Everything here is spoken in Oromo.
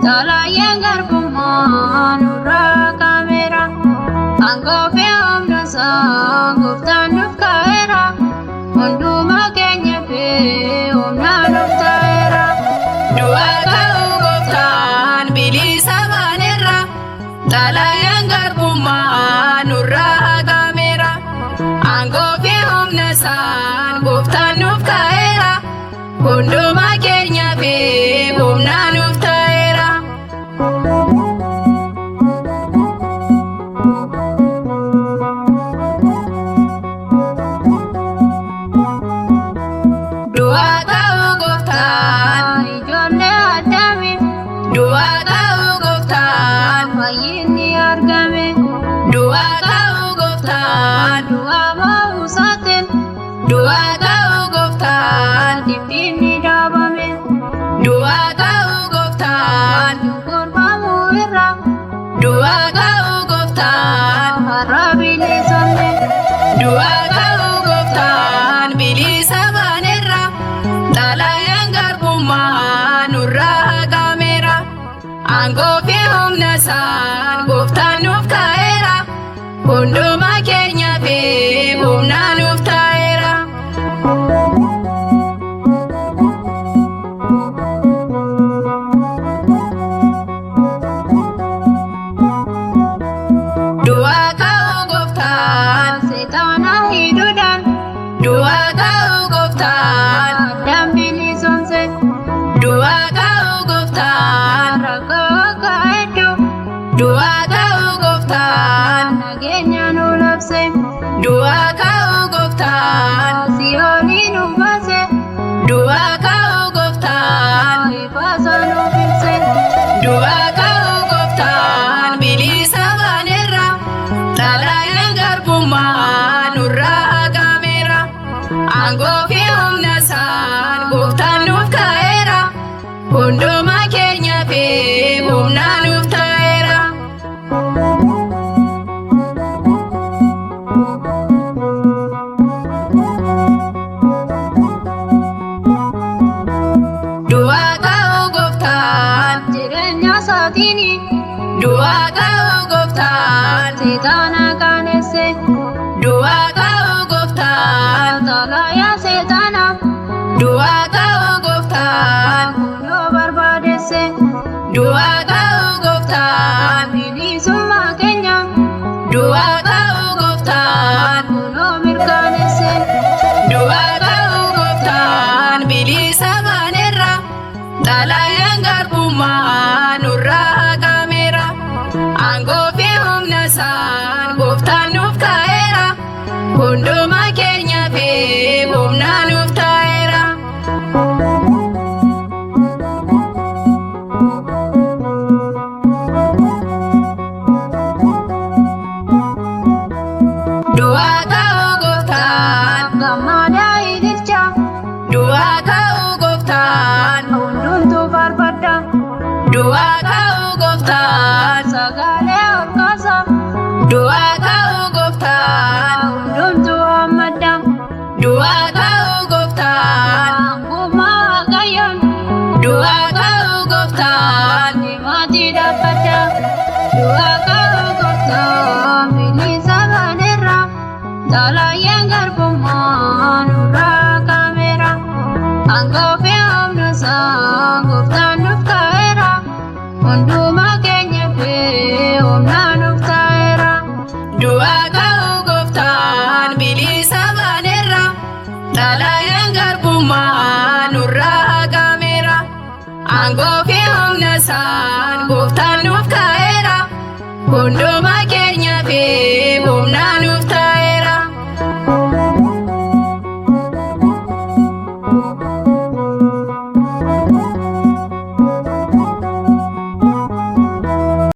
Talayan garbummaan nurraa kaameera. Angoofi humna isaa gooftaan nuuf kaa'eera. Hundumaa keenya fi humna nuuf ta'eera. Du'aa ka'uu gooftaan bilisa baaneerra. Talayan garbummaan nurraa kaameera. Angoofi humna isaa gooftaan nuuf kaa'eera. Hundumaa keenya fi humna nuuf ta'eera. Du'aa ka'uu gooftaan ijoollee Addaamiif du'aa ka'uu gooftaan fayyinni argame. du'aa ka'uu gooftaan Du'aa ba'uu isaatiin du'aa ka'uu gooftaan dhiphinni dhaabame. du'aa ka'uu gooftaan Gurgurfamuu irraa du'aa ka'uu gooftaan har'a bilisomne. du'aa ka'uu gooftaan bilisa baaneerra. Talayan garbummaan nurraa kaameera. Angoofi humna isaa gooftaan nuuf kaa'eera. Hundumaa keenya fi humna nuuf ta'eera. Du'aa ka'uu gooftaan Seexaana hidhuudhaan du'aa ka'uu gooftaan Addaan bilisomse. du'aa ka'uu gooftaan Rakkoo akka hedduu du'aa ka'uu gooftaan nageenya nu labse. du'aa ka'uu gooftaan Siyoonii nu baase. du'aa ka'uu gooftaan Ifaasa nu ibse. du'aa ka'uu gooftaan bilisa baaneerra. Talayan garbummaan nurraa kaameera. Angoofi humna isaa gooftaan nuuf kaa'eera. Hundumaa keenya fi humna nuuf ta'eera. Du'aa ka'uu gooftaan Jireenya isaatiini du'aa ka'uu gooftaan seexaana qaanesse. du'aa ka'uu gooftaan Talayaa seexaanaaf du'aa ka'uu gooftaan yoo barbaadesse. du'aa ka'uu gooftaan Bilisummaa keenya du'aa ka'uu gooftaan kunoo mirkaanesse. du'aa ka'uu gooftaan bilisa baaneerra. Talayan garbummaan nurraa kaameera. Angoofi humna isaa gooftaan nuuf kaa'eera. Hundumaa keenya fi humna nuuf ta'eera. Du'aa ka'uu gooftaan Gammada ililcha du'aa ka'uu gooftaan hundumtuu faarfadha. du'aa ka'uu gooftaan Sagalee ol kaasa du'aa ka'uu gooftaan hundumtuu hammadha. du'aa ka'uu gooftaan Angummaa Waaqayyoon du'aa ka'uu gooftaan dhimaatii dhaabbadha. Du'aa ka'uu gooftaan bilisa baaneerra. Talayan garbummaan nurraa kaameera. Angoofi